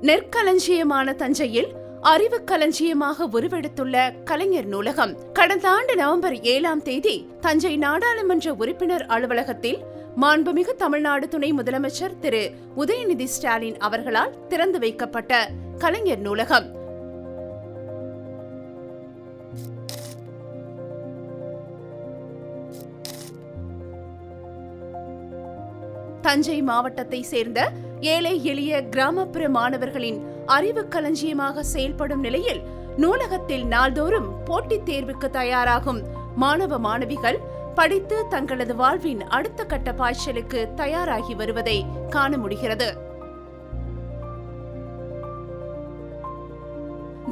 நெற்களஞ்சியமான தஞ்சையில் அறிவு களஞ்சியமாக உருவெடுத்துள்ள கலைஞர் நூலகம் கடந்த ஆண்டு நவம்பர் 7ஆம் தேதி தஞ்சை நாடாளுமன்ற உறுப்பினர் அலுவலகத்தில் மாண்புமிகு தமிழ்நாடு துணை முதலமைச்சர் திரு உதயநிதி ஸ்டாலின் அவர்களால் திறந்து வைக்கப்பட்ட கலைஞர் நூலகம் தஞ்சை மாவட்டத்தை சேர்ந்த ஏழை எளிய கிராமப்புற மாணவர்களின் அறிவு களஞ்சியமாக செயல்படும் நிலையில் நூலகத்தில் நாள்தோறும் போட்டித் தேர்வுக்கு தயாராகும் மாணவ மாணவிகள் படித்து தங்களது வாழ்வின் அடுத்த கட்ட பாய்ச்சலுக்கு தயாராகி வருவதை காண முடிகிறது.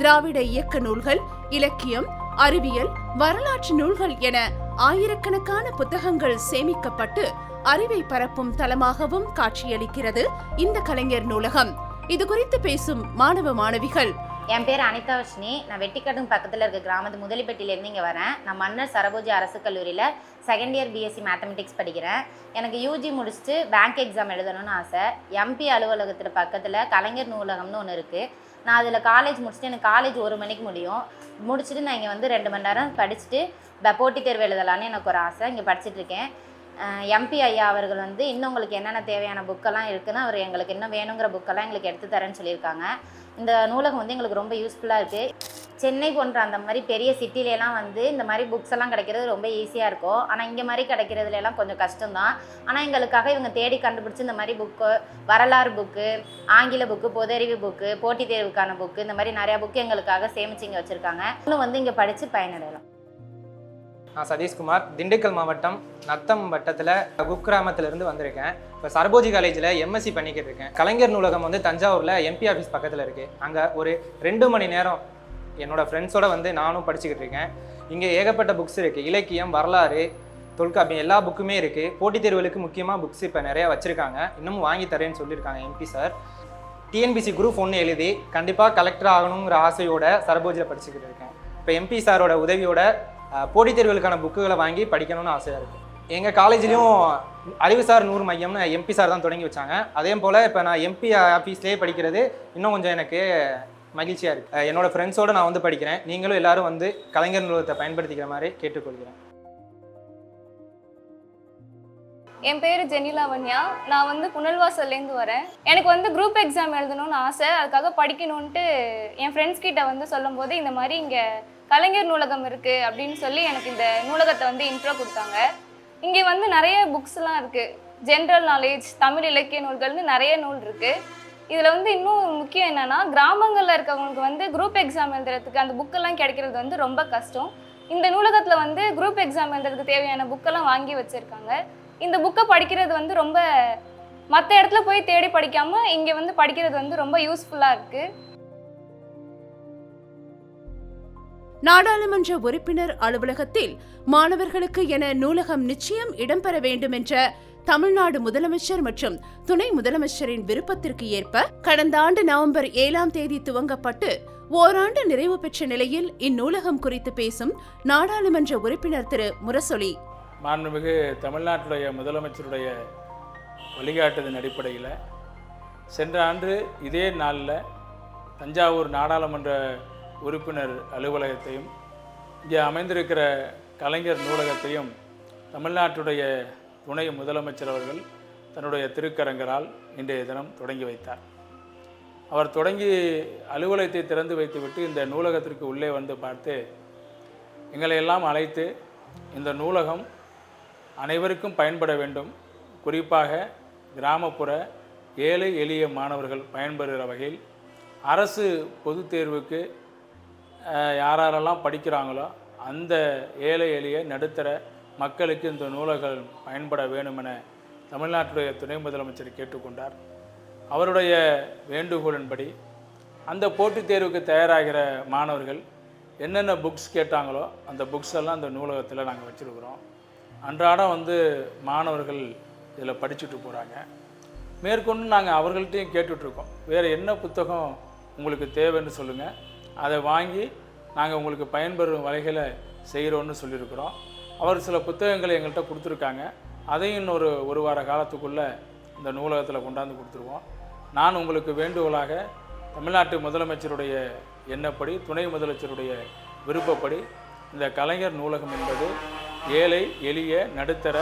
திராவிட இயக்க நூல்கள், இலக்கியம், அறிவியல், வரலாற்று நூல்கள் என ஆயிரக்கணக்கான புத்தகங்கள் சேமிக்கப்பட்டு அறிவை பரப்பும் தளமாகவும் காட்சியளிக்கிறது இந்த கலைஞர் நூலகம். இது குறித்து பேசும் மாணவ மாணவிகள். என் பேர் அனிதா வர்ஷினி. நான் வெட்டிக்கடும் பக்கத்தில் இருக்க கிராமத்து முதலிப்பட்டியிலேருந்து இங்கே வரேன். நான் மன்னர் சரபோஜி அரசு கல்லூரியில் செகண்ட் இயர் பிஎஸ்சி மேத்தமெட்டிக்ஸ் படிக்கிறேன். எனக்கு யூஜி முடிச்சுட்டு பேங்க் எக்ஸாம் எழுதணும்னு ஆசை. எம்பி அலுவலகத்தில் பக்கத்தில் கலைஞர் நூலகம்னு ஒன்று இருக்குது. நான் அதில் காலேஜ் முடிச்சுட்டு எனக்கு காலேஜ் 1 மணிக்கு முடிச்சுட்டு நான் இங்கே வந்து 2 மணி நேரம் படிச்சுட்டு போட்டித் தேர்வு எழுதலான்னு எனக்கு ஒரு ஆசை. இங்கே படிச்சுட்ருக்கேன். எம்பி ஐயா அவர்கள் வந்து இன்னும் உங்களுக்கு என்னென்ன தேவையான புக்கெல்லாம் இருக்குதுன்னு அவர் எங்களுக்கு இன்னும் வேணுங்கிற புக்கெல்லாம் எங்களுக்கு எடுத்து தரேன்னு சொல்லியிருக்காங்க. இந்த நூலகம் வந்து எங்களுக்கு ரொம்ப யூஸ்ஃபுல்லாக இருக்குது. சென்னை போன்ற அந்த மாதிரி பெரிய சிட்டிலெலாம் வந்து இந்த மாதிரி புக்ஸ் எல்லாம் கிடைக்கிறது ரொம்ப ஈஸியாக இருக்கும். ஆனால் இங்கே மாதிரி கிடைக்கிறதுலாம் கொஞ்சம் கஷ்டம்தான். ஆனால் எங்களுக்காக இவங்க தேடி கண்டுபிடிச்சி இந்த மாதிரி புக்கு, வரலாறு புக்கு, ஆங்கில புக்கு, பொதறிவு புக்கு, போட்டித் தேர்வுக்கான புக்கு, இந்த மாதிரி நிறையா புக்கு எங்களுக்காக சேமிச்சு இங்கே வச்சுருக்காங்க. இன்னும் வந்து இங்கே படித்து பயனடையலாம். நான் சதீஷ்குமார், திண்டுக்கல் மாவட்டம் நத்தம் வட்டத்தில் குக்கிராமத்திலேருந்து வந்திருக்கேன். இப்போ சரபோஜி காலேஜில் எம்எஸ்சி பண்ணிக்கிட்டு இருக்கேன். கலைஞர் நூலகம் வந்து தஞ்சாவூரில் எம்பி ஆஃபீஸ் பக்கத்தில் இருக்குது. அங்கே ஒரு 2 மணி நேரம் என்னோடய ஃப்ரெண்ட்ஸோடு வந்து நானும் படிச்சுக்கிட்டு இருக்கேன். இங்கே ஏகப்பட்ட புக்ஸ் இருக்குது. இலக்கியம், வரலாறு, தொல்காப்பியம் எல்லா புக்குமே இருக்குது. போட்டித் தேர்வுகளுக்கு முக்கியமாக புக்ஸ் இப்போ நிறையா வச்சுருக்காங்க. இன்னமும் வாங்கி தரேன்னு சொல்லியிருக்காங்க எம்பி சார். டிஎன்பிசி குரூப் 1 எழுதி கண்டிப்பாக கலெக்டர் ஆகணுங்கிற ஆசையோட சரபோஜியில் படிச்சுக்கிட்டு இருக்கேன். இப்போ எம்பி சாரோட உதவியோட போட்டித் தேர்வுகளுக்கான புக்குகளை வாங்கி படிக்கணும்னு ஆசையாக இருக்குது. எங்கள் காலேஜ்லேயும் அறிவுசார் நூறு மையம்னு எம்பி சார் தான் தொடங்கி வச்சாங்க. அதே போல் இப்போ நான் எம்பி ஆஃபீஸ்லேயே படிக்கிறது இன்னும் கொஞ்சம் எனக்கு மகிழ்ச்சியாக இருக்குது. என்னோடய ஃப்ரெண்ட்ஸோடு நான் வந்து படிக்கிறேன். நீங்களும் எல்லோரும் வந்து கலைஞர் நூலகத்தை பயன்படுத்திக்கிற மாதிரி கேட்டுக்கொள்கிறேன். என் பேர் ஜெனிலாவண்யா. நான் வந்து புனல்வாசல்லேருந்து வரேன். எனக்கு வந்து குரூப் எக்ஸாம் எழுதணும்னு ஆசை. அதுக்காக படிக்கணுன்ட்டு என் ஃப்ரெண்ட்ஸ் கிட்ட வந்து சொல்லும் போது இந்த மாதிரி இங்கே கலைஞர் நூலகம் இருக்குது அப்படின்னு சொல்லி எனக்கு இந்த நூலகத்தை வந்து இன்ட்ரோ கொடுத்தாங்க. இங்கே வந்து நிறைய புக்ஸ்லாம் இருக்குது. ஜென்ரல் நாலேஜ், தமிழ் இலக்கிய நூல்கள்னு நிறைய நூல் இருக்குது. இதில் வந்து இன்னும் முக்கியம் என்னென்னா, கிராமங்களில் இருக்கவங்களுக்கு வந்து குரூப் எக்ஸாம் எழுதுறதுக்கு அந்த புக்கெல்லாம் கிடைக்கிறது வந்து ரொம்ப கஷ்டம். இந்த நூலகத்தில் வந்து குரூப் எக்ஸாம் எழுதுறதுக்கு தேவையான புக்கெல்லாம் வாங்கி வச்சுருக்காங்க. இந்த புக்கை படிக்கிறது வந்து ரொம்ப மற்ற இடத்துல போய் தேடி படிக்காமல் இங்கே வந்து படிக்கிறது வந்து ரொம்ப யூஸ்ஃபுல்லாக இருக்குது. நாடாளுமன்ற உறுப்பினர் அலுவலகத்தில் மாணவர்களுக்கு என நூலகம் நிச்சயம் இடம்பெற வேண்டும் என்ற தமிழ்நாடு முதலமைச்சர் மற்றும் துணை முதலமைச்சரின் விருப்பத்திற்கு ஏற்ப கடந்த ஆண்டு நவம்பர் 7ஆம் தேதி துவங்கப்பட்டு ஓராண்டு நிறைவு பெற்ற நிலையில் இந்நூலகம் குறித்து பேசும் நாடாளுமன்ற உறுப்பினர் திரு முரசொலி. மாண்புமிகு தமிழ்நாட்டுடைய முதலமைச்சருடைய வழிகாட்டுதலின் அடிப்படையில் சென்ற ஆண்டு இதே நாளில் தஞ்சாவூர் நாடாளுமன்ற உறுப்பினர் அலுவலகத்தையும் இங்கே அமைந்திருக்கிற கலைஞர் நூலகத்தையும் தமிழ்நாட்டுடைய துணை முதலமைச்சர் அவர்கள் தன்னுடைய திருக்கரங்களால் இன்றைய தினம் தொடங்கி வைத்தார். அவர் தொடங்கி அலுவலகத்தை திறந்து வைத்துவிட்டு இந்த நூலகத்திற்கு உள்ளே வந்து பார்த்து எங்களை எல்லாம் அழைத்து இந்த நூலகம் அனைவருக்கும் பயன்பட வேண்டும், குறிப்பாக கிராமப்புற ஏழை எளிய மாணவர்கள் பயன்பெறுகிற வகையில் அரசு பொதுத் தேர்வுக்கு யாரெல்லாம் படிக்கிறாங்களோ அந்த ஏழை எளிய நடுத்தர மக்களுக்கு இந்த நூலகம் பயன்பட வேண்டும் என தமிழ்நாட்டுடைய துணை முதலமைச்சர் கேட்டுக்கொண்டார். அவருடைய வேண்டுகோளின்படி அந்த போட்டித் தேர்வுக்கு தயாராகிற மாணவர்கள் என்னென்ன புக்ஸ் கேட்டாங்களோ அந்த புக்ஸ் எல்லாம் அந்த நூலகத்தில் நாங்கள் வச்சுருக்குறோம். அன்றாடம் வந்து மாணவர்கள் இதில் படிச்சுட்டு போகிறாங்க. மேற்கொண்டு நாங்கள் அவர்கள்ட்டையும் கேட்டுட்ருக்கோம், வேறு என்ன புத்தகம் உங்களுக்கு தேவைன்னு சொல்லுங்கள், அதை வாங்கி நாங்கள் உங்களுக்கு பயன்பெறும் வகைகளை செய்கிறோன்னு சொல்லியிருக்கிறோம். அவர் சில புத்தகங்களை எங்கள்கிட்ட கொடுத்துருக்காங்க. அதையும் இன்னொரு 1 வார காலத்துக்குள்ளே இந்த நூலகத்தில் கொண்டாந்து கொடுத்துருவோம். நான் உங்களுக்கு வேண்டுகோளாக தமிழ்நாட்டு முதலமைச்சருடைய எண்ணப்படி, துணை முதலமைச்சருடைய விருப்பப்படி இந்த கலைஞர் நூலகம் என்பது ஏழை எளிய நடுத்தர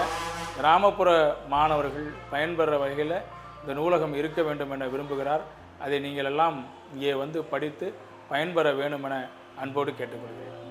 கிராமப்புற மாணவர்கள் பயன்பெற வகையில் இந்த நூலகம் இருக்க வேண்டும் என விரும்புகிறார். அதை நீங்கள் எல்லாம் இங்கே வந்து படித்து பயன்பெற வேண்டும் என அன்போடு கேட்டுக்கொள்கிறேன்.